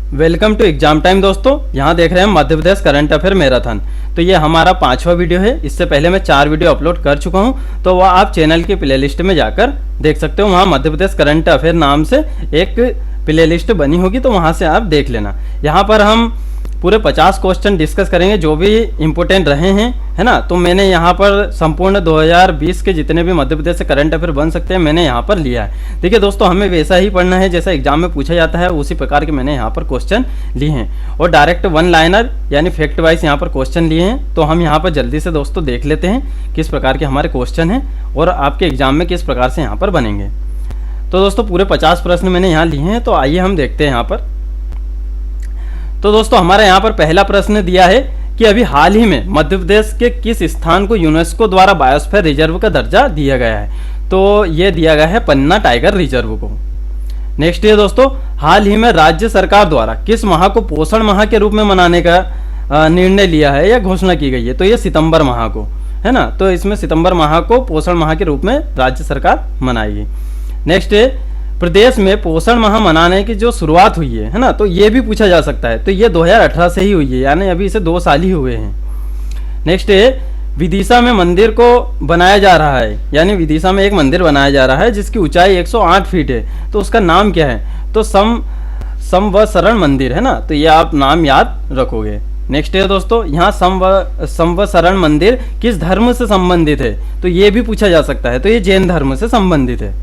Welcome to exam time दोस्तों। यहाँ देख रहे हैं Madhya Pradesh current affair marathon. तो ये हमारा 5वां वीडियो है। इससे पहले मैं 4 वीडियो अपलोड कर चुका हूँ, तो वह आप चैनल की प्लेलिस्ट में जाकर देख सकते हो। वहाँ मध्य प्रदेश करंट अफेयर नाम से एक प्लेलिस्ट बनी होगी, तो वहाँ से आप देख लेना। यहाँ पर हम पूरे 50 क्वेश्चन डिस्कस करेंगे जो भी इम्पोर्टेंट रहे हैं, है ना। तो मैंने यहाँ पर संपूर्ण 2020 के जितने भी मध्य प्रदेश से करंट अफेयर बन सकते हैं मैंने यहाँ पर लिया है। देखिए दोस्तों, हमें वैसा ही पढ़ना है जैसा एग्जाम में पूछा जाता है, उसी प्रकार के मैंने यहाँ पर क्वेश्चन लिए हैं और डायरेक्ट 1 लाइनर यानी फैक्ट वाइज यहाँ पर क्वेश्चन लिए हैं। तो हम यहाँ पर जल्दी से दोस्तों देख लेते हैं किस प्रकार के हमारे क्वेश्चन हैं और आपके एग्जाम में किस प्रकार से यहाँ पर बनेंगे। तो दोस्तों पूरे 50 प्रश्न मैंने यहाँ लिए हैं, तो आइए हम देखते हैं यहाँ पर। तो दोस्तों हमारे यहाँ पर पहला प्रश्न दिया है कि अभी हाल ही में मध्य प्रदेश के किस स्थान को यूनेस्को द्वारा बायोस्फीयर रिजर्व का दर्जा दिया गया है। तो ये दिया गया है पन्ना टाइगर रिजर्व को। नेक्स्ट है दोस्तों, हाल ही में राज्य सरकार द्वारा किस माह को पोषण माह के रूप में मनाने का निर्णय लिया है या घोषणा की गई है। तो ये सितंबर माह को, है ना। तो इसमें सितंबर माह को पोषण माह के रूप में राज्य सरकार मनाएगी। नेक्स्ट है, प्रदेश में पोषण माह मनाने की जो शुरुआत हुई है ना, तो ये भी पूछा जा सकता है। तो ये 2018 से ही हुई है, यानी अभी इसे 2 साल ही हुए हैं। नेक्स्ट है, विदिशा में मंदिर को बनाया जा रहा है, यानी विदिशा में एक मंदिर बनाया जा रहा है जिसकी ऊंचाई 108 फीट है। तो उसका नाम क्या है। तो समवसरण मंदिर, है ना। तो ये आप नाम याद रखोगे। नेक्स्ट है दोस्तों, यहाँ समवसरण मंदिर किस धर्म से संबंधित है। तो ये भी पूछा जा सकता है। तो ये जैन धर्म से संबंधित है।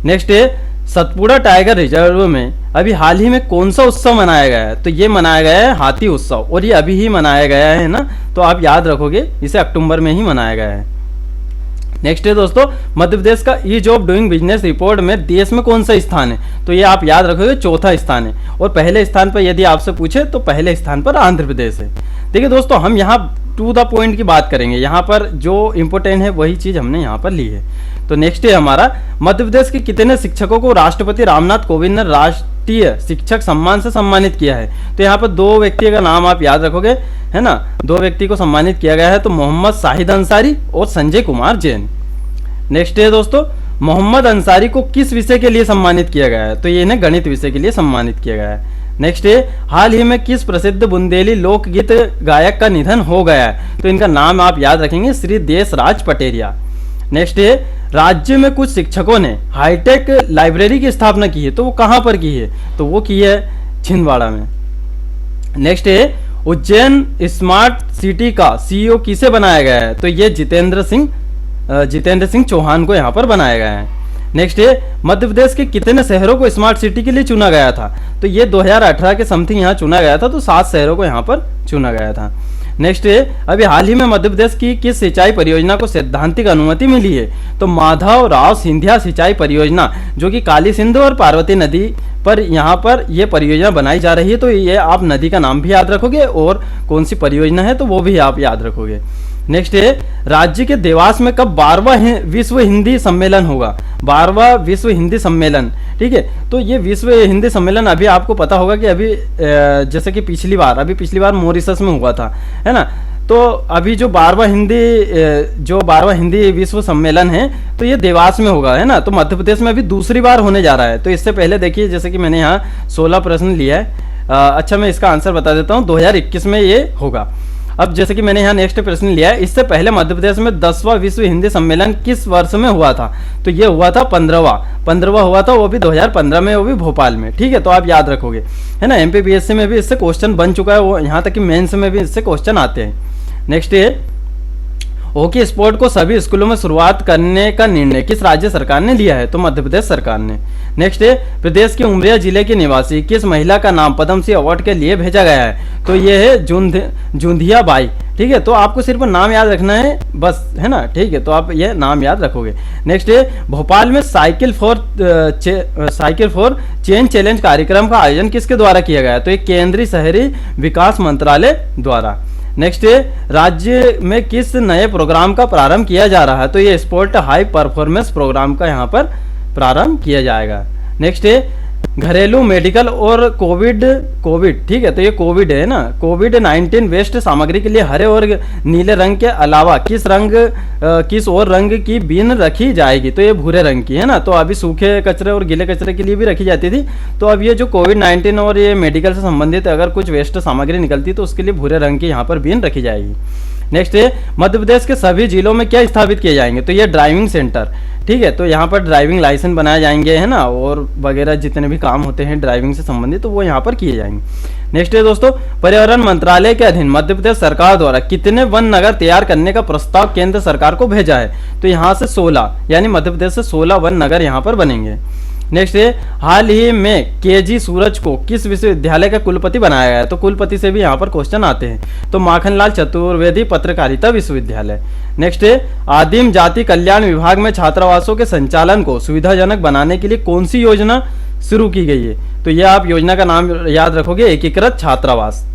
नेक्स्ट है, सतपुड़ा टाइगर रिजर्व में अभी हाल ही में कौन सा उत्सव मनाया गया है। तो ये मनाया गया है हाथी उत्सव, और ये अभी ही मनाया गया है ना। तो आप याद रखोगे इसे अक्टूबर में ही मनाया गया है। नेक्स्ट है दोस्तों, मध्य प्रदेश का ease of doing business report में देश में कौन सा स्थान है। तो ये आप याद रखोगे 4था स्थान है, और पहले स्थान पर यदि आपसे पूछे तो पहले स्थान पर आंध्र प्रदेश है। देखिए दोस्तों, हम यहाँ टू द पॉइंट की बात करेंगे। यहाँ पर जो इम्पोर्टेंट है वही चीज हमने यहाँ पर ली है। तो नेक्स्ट है हमारा, मध्य प्रदेश के कितने शिक्षकों को राष्ट्रपति रामनाथ कोविंद ने राष्ट्रीय शिक्षक सम्मान से सम्मानित किया है। तो यहाँ पर 2 व्यक्ति का नाम आप याद रखोगे, है ना। 2 व्यक्ति को सम्मानित किया गया है, तो मोहम्मद शाहिद अंसारी और संजय कुमार जैन। नेक्स्ट है दोस्तों, मोहम्मद अंसारी को किस विषय के लिए सम्मानित किया गया है। तो ये इन्हें गणित विषय के लिए सम्मानित किया गया है। नेक्स्ट है, हाल ही में किस प्रसिद्ध बुंदेली लोकगीत गायक का निधन हो गया है। तो इनका नाम आप याद रखेंगे, श्री देशराज पटेरिया। नेक्स्ट है, राज्य में कुछ शिक्षकों ने हाईटेक लाइब्रेरी की स्थापना की है। तो वो कहाँ पर की है। तो वो की है छिंदवाड़ा में। नेक्स्ट है, उज्जैन स्मार्ट सिटी का सीईओ किसे बनाया गया है। तो ये जितेंद्र सिंह चौहान को यहाँ पर बनाया गया है। नेक्स्ट है, मध्य प्रदेश के कितने शहरों को स्मार्ट सिटी के लिए चुना गया था। तो ये 2018 के समथिंग यहाँ चुना गया था, तो 7 शहरों को यहाँ पर चुना गया था। नेक्स्ट है, अभी हाल ही में मध्य प्रदेश की किस सिंचाई परियोजना को सैद्धांतिक अनुमति मिली है। तो माधव राव सिंधिया सिंचाई परियोजना, जो कि काली सिंध और पार्वती नदी पर यहाँ पर ये परियोजना बनाई जा रही है। तो ये आप नदी का नाम भी याद रखोगे और कौन सी परियोजना है तो वो भी आप याद रखोगे। नेक्स्ट है, राज्य के देवास में कब 12वां विश्व हिंदी सम्मेलन होगा। 12वां विश्व हिंदी सम्मेलन, ठीक है। तो ये विश्व हिंदी सम्मेलन अभी आपको पता होगा कि अभी जैसे कि पिछली बार मॉरिशस में हुआ था, है ना। तो अभी जो 12वां हिंदी विश्व सम्मेलन है तो ये देवास में होगा, है ना। तो मध्य प्रदेश में अभी दूसरी बार होने जा रहा है। तो इससे पहले देखिए, जैसे कि मैंने यहाँ 16 प्रश्न लिया है। अच्छा, मैं इसका आंसर बता देता हूँ। 2021 में ये होगा। अब जैसे कि मैंने यहाँ नेक्स्ट प्रश्न लिया है, इससे पहले मध्य प्रदेश में 10वां विश्व हिंदी सम्मेलन किस वर्ष में हुआ था। तो ये हुआ था 15वां हुआ था, वो भी 2015 में, वो भी भोपाल में, ठीक है। तो आप याद रखोगे, है ना। MPPSC में भी इससे क्वेश्चन बन चुका है, वो यहाँ तक कि मेंस में भी इससे क्वेश्चन आते हैं। नेक्स्ट है, हॉकी स्पोर्ट को सभी स्कूलों में शुरुआत करने का निर्णय किस राज्य सरकार ने लिया है। तो मध्य प्रदेश सरकार ने। नेक्स्ट है, प्रदेश के उमरिया जिले के निवासी किस महिला का नाम पद्मश्री अवार्ड के लिए भेजा गया है। तो ये है जूंधिया बाई, ठीक है। तो आपको सिर्फ नाम याद रखना है बस, है ना, ठीक है। तो आप ये नाम याद रखोगे। नेक्स्ट है, भोपाल में साइकिल फॉर चेंज चैलेंज कार्यक्रम का आयोजन किसके द्वारा किया गया है। तो ये केंद्रीय शहरी विकास मंत्रालय द्वारा। नेक्स्ट है, राज्य में किस नए प्रोग्राम का प्रारंभ किया जा रहा है। तो ये स्पोर्ट हाई परफॉर्मेंस प्रोग्राम का यहाँ पर प्रारंभ किया जाएगा। नेक्स्ट है, घरेलू मेडिकल और कोविड ठीक है, तो ये कोविड है ना, कोविड-19 वेस्ट सामग्री के लिए हरे और नीले रंग के अलावा किस और रंग की बीन रखी जाएगी, तो ये भूरे रंग की है ना। तो अभी सूखे कचरे और गीले कचरे के लिए भी रखी जाती थी, तो अब ये जो कोविड-19 और ये मेडिकल से संबंधित अगर कुछ वेस्ट सामग्री निकलती तो उसके लिए भूरे रंग की यहाँ पर बीन रखी जाएगी। नेक्स्ट है मध्य प्रदेश के सभी जिलों में क्या स्थापित किए जाएंगे, तो ये ड्राइविंग सेंटर ठीक है, तो यहाँ पर ड्राइविंग लाइसेंस बनाए जाएंगे है ना, और वगैरह जितने भी काम होते हैं ड्राइविंग से संबंधित तो वो यहाँ पर किए जाएंगे। नेक्स्ट है दोस्तों, पर्यावरण मंत्रालय के अधीन मध्य प्रदेश सरकार द्वारा कितने वन नगर तैयार करने का प्रस्ताव केंद्र सरकार को भेजा है, तो यहाँ से 16 यानी मध्य प्रदेश से 16 वन नगर यहाँ पर बनेंगे। नेक्स्ट है हाल ही में केजी सूरज को किस विश्वविद्यालय का कुलपति बनाया गया है, तो कुलपति से भी यहाँ पर क्वेश्चन आते हैं, तो माखनलाल चतुर्वेदी पत्रकारिता विश्वविद्यालय। नेक्स्ट है आदिम जाति कल्याण विभाग में छात्रावासों के संचालन को सुविधाजनक बनाने के लिए कौन सी योजना शुरू की गई है, तो यह आप योजना का नाम याद रखोगे, एकीकृत छात्रावास।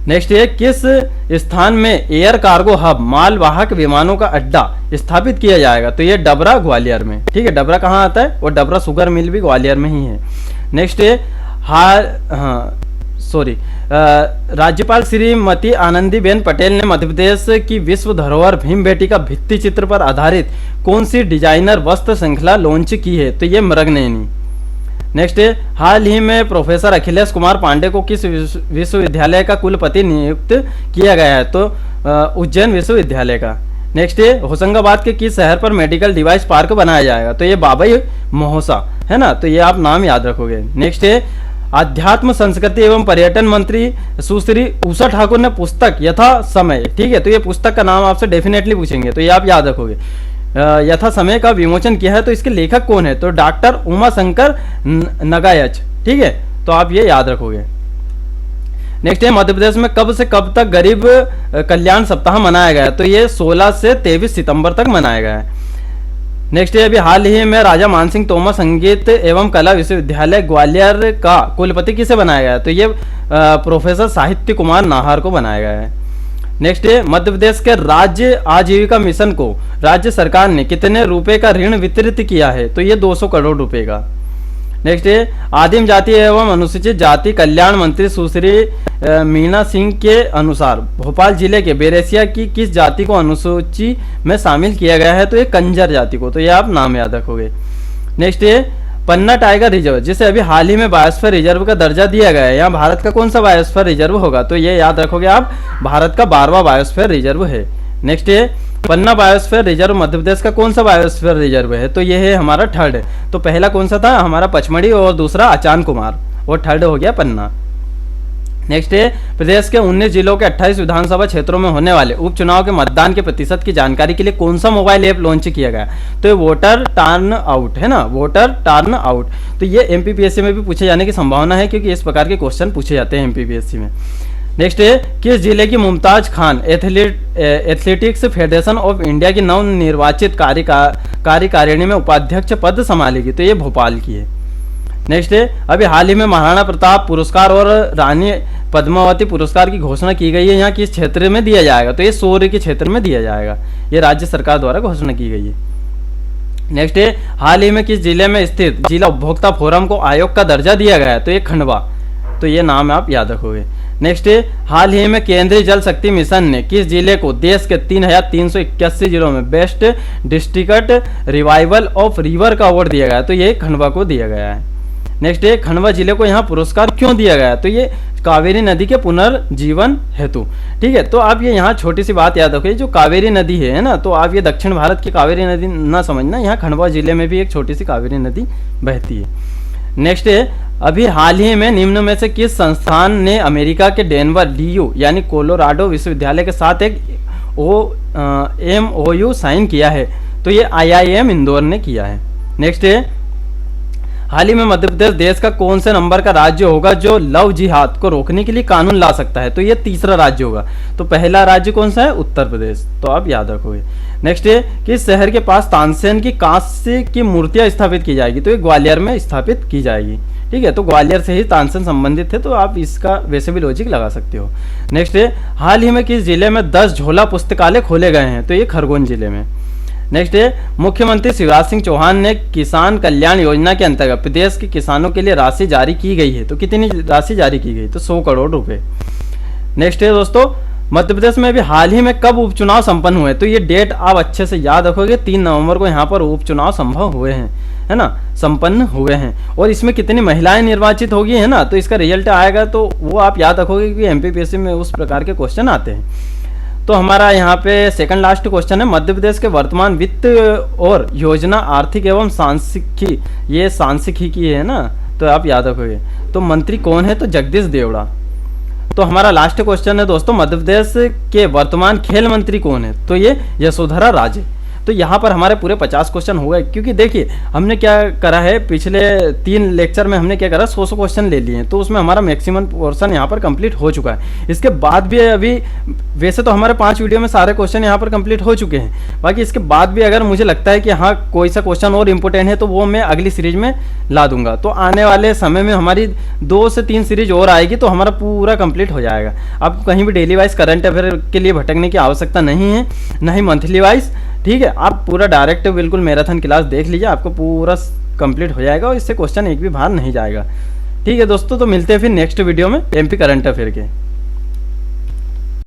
नेक्स्ट है किस स्थान में एयर कार्गो हब मालवाहक विमानों का अड्डा स्थापित किया जाएगा, तो ये डबरा ग्वालियर में ठीक है। डबरा कहाँ आता है, और डबरा शुगर मिल भी ग्वालियर में ही है। नेक्स्ट है राज्यपाल श्रीमती आनंदीबेन पटेल ने मध्य प्रदेश की विश्व धरोहर भीमबेटका भित्ति चित्र पर आधारित कौन सी डिजाइनर वस्त्र श्रृंखला लॉन्च की है, तो ये मृगनयनी। नेक्स्ट है हाल ही में प्रोफेसर अखिलेश कुमार पांडे को किस विश्वविद्यालय का कुलपति नियुक्त किया गया है, तो उज्जैन विश्वविद्यालय का। नेक्स्ट है होशंगाबाद के किस शहर पर मेडिकल डिवाइस पार्क बनाया जाएगा, तो ये बाबई महोसा है ना, तो ये आप नाम याद रखोगे। नेक्स्ट है अध्यात्म संस्कृति एवं पर्यटन मंत्री सुश्री उषा ठाकुर ने पुस्तक यथा समय ठीक है, तो ये पुस्तक का नाम आपसे डेफिनेटली पूछेंगे, तो ये आप याद रखोगे, यथा समय का विमोचन किया है, तो इसके लेखक कौन है, तो डॉक्टर उमा शंकर नगायच ठीक है, तो आप ये याद रखोगे। नेक्स्ट है मध्य प्रदेश में कब से कब तक गरीब कल्याण सप्ताह मनाया गया, तो ये 16 से 23 सितंबर तक मनाया गया है। नेक्स्ट है अभी हाल ही में राजा मानसिंह तोमर संगीत एवं कला विश्वविद्यालय ग्वालियर का कुलपति किसे बनाया गया है, तो ये प्रोफेसर साहित्य कुमार नाहर को बनाया गया है। नेक्स्ट है मध्य प्रदेश के राज्य आजीविका मिशन को राज्य सरकार ने कितने रुपए का ऋण वितरित किया है, तो ये 200 करोड़ रुपए का। नेक्स्ट है आदिम जाति एवं अनुसूचित जाति कल्याण मंत्री सुश्री मीना सिंह के अनुसार भोपाल जिले के बेरेसिया की किस जाति को अनुसूची में शामिल किया गया है, तो ये कंजर जाति को, तो ये आप नाम याद रखोगे। नेक्स्ट है पन्ना टाइगर रिजर्व जिसे अभी हाल ही में बायोस्फीयर रिजर्व का दर्जा दिया गया है, यहाँ भारत का कौन सा बायोस्फीयर रिजर्व होगा, तो ये याद रखोगे आप, भारत का 12वां बायोस्फीयर रिजर्व है। नेक्स्ट है पन्ना बायोस्फीयर रिजर्व मध्य प्रदेश का कौन सा बायोस्फीयर रिजर्व है, तो ये है हमारा थर्ड, तो पहला कौन सा था हमारा पचमढ़ी और दूसरा अचान कुमार, और थर्ड हो गया पन्ना। नेक्स्ट है प्रदेश के 19 जिलों के 28 विधानसभा क्षेत्रों में होने वाले उपचुनाव के मतदान के प्रतिशत की जानकारी के लिए कौन सा मोबाइल ऐप लॉन्च किया गया, तो ये वोटर टर्न आउट है ना, वोटर टर्न आउट, तो ये एमपीपीएससी में भी पूछे जाने की संभावना है, क्योंकि इस प्रकार के क्वेश्चन पूछे जाते हैं एमपीपीएससी में। नेक्स्ट है किस जिले की Mumtaz Khan athletics federation of India की नवनिर्वाचित कार्यकारिणी में उपाध्यक्ष पद संभालेगी, तो ये भोपाल की है। नेक्स्ट है अभी हाल ही में महाराणा प्रताप पुरस्कार और रानी पद्मावती पुरस्कार की घोषणा की गई है, यहाँ किस क्षेत्र में दिया जाएगा, तो ये शौर्य के क्षेत्र में दिया जाएगा, ये राज्य सरकार द्वारा घोषणा की गई है। नेक्स्ट है हाल ही में किस जिले में स्थित जिला उपभोक्ता फोरम को आयोग का दर्जा दिया गया है, तो ये खंडवा, तो ये नाम आप याद रखोगे। नेक्स्ट है हाल ही में केंद्रीय जल शक्ति मिशन ने किस जिले को देश के 3381 जिलों में best district revival of river का अवार्ड दिया गया है, तो ये खंडवा को दिया गया है। नेक्स्ट है खंडवा जिले को यहाँ पुरस्कार क्यों दिया गया, तो ये कावेरी नदी के पुनर्जीवन हेतु ठीक है, तो आप ये यहाँ छोटी सी बात याद रखिए, जो कावेरी नदी है ना, तो आप ये दक्षिण भारत की कावेरी नदी ना समझना, यहाँ खंडवा जिले में भी एक छोटी सी कावेरी नदी बहती है। नेक्स्ट है अभी हाल ही में निम्न में से किस संस्थान ने अमेरिका के डेनवर DU यानी कोलोराडो विश्वविद्यालय के साथ एक MOU साइन किया है, तो ये IIM इंदौर ने किया है। नेक्स्ट है हाल ही में मध्य प्रदेश देश का कौन से नंबर का राज्य होगा जो लव जिहाद को रोकने के लिए कानून ला सकता है, तो ये तीसरा राज्य होगा, तो पहला राज्य कौन सा है, उत्तर प्रदेश, तो आप याद रखोगे। नेक्स्ट है कि शहर के पास तानसेन की कांस्य की मूर्तियां स्थापित की जाएगी, तो ये ग्वालियर में स्थापित की जाएगी ठीक है, तो ग्वालियर से ही तानसेन संबंधित है, तो आप इसका वैसे भी लॉजिक लगा सकते हो। नेक्स्ट है हाल ही में किस जिले में 10 झोला पुस्तकालय खोले गए हैं, तो ये खरगोन जिले में। नेक्स्ट है मुख्यमंत्री शिवराज सिंह चौहान ने किसान कल्याण योजना के अंतर्गत प्रदेश के किसानों के लिए राशि जारी की गई है, तो कितनी राशि जारी की गई, तो 100 करोड़ रुपए। नेक्स्ट है दोस्तों, मध्य प्रदेश में भी हाल ही में कब उपचुनाव संपन्न हुए, तो ये डेट आप अच्छे से याद रखोगे, 3 नवंबर को यहाँ पर उपचुनाव संभव हुए हैं, है ना, संपन्न हुए हैं। और इसमें कितनी महिलाएं निर्वाचित होगी, है ना, तो इसका रिजल्ट आएगा, तो वो आप याद रखोगे कि एमपीपीएससी में उस प्रकार के क्वेश्चन आते हैं। तो हमारा यहाँ पे सेकंड लास्ट क्वेश्चन है, मध्य प्रदेश के वर्तमान वित्त और योजना आर्थिक एवं सांख्यिकी, ये सांख्यिकी की है ना, तो आप याद रखोगे। तो मंत्री कौन है, तो जगदीश देवड़ा। तो हमारा लास्ट क्वेश्चन है दोस्तों, मध्य प्रदेश के वर्तमान खेल मंत्री कौन है, तो ये यशोधरा राजे। तो यहाँ पर हमारे पूरे 50 क्वेश्चन हो गए, क्योंकि देखिए हमने क्या करा है, पिछले 3 लेक्चर में हमने क्या करा, 100 क्वेश्चन ले लिए हैं, तो उसमें हमारा मैक्सिमम पोर्शन यहाँ पर कंप्लीट हो चुका है। इसके बाद भी अभी वैसे तो हमारे 5 वीडियो में सारे क्वेश्चन यहाँ पर कंप्लीट हो चुके हैं, बाकी इसके बाद भी अगर मुझे लगता है कि हाँ कोई सा क्वेश्चन और इम्पोर्टेंट है, तो वो मैं अगली सीरीज में ला दूंगा। तो आने वाले समय में हमारी 2 से 3 सीरीज और आएगी, तो हमारा पूरा कंप्लीट हो जाएगा। अब कहीं भी डेली वाइज करंट अफेयर के लिए भटकने की आवश्यकता नहीं है, ना ही मंथली वाइज, ठीक है। आप पूरा डायरेक्ट बिल्कुल मैराथन क्लास देख लीजिए, आपको पूरा कंप्लीट हो जाएगा और इससे क्वेश्चन एक भी बाहर नहीं जाएगा। ठीक है दोस्तों, तो मिलते हैं फिर नेक्स्ट वीडियो में एमपी करंट अफेयर के।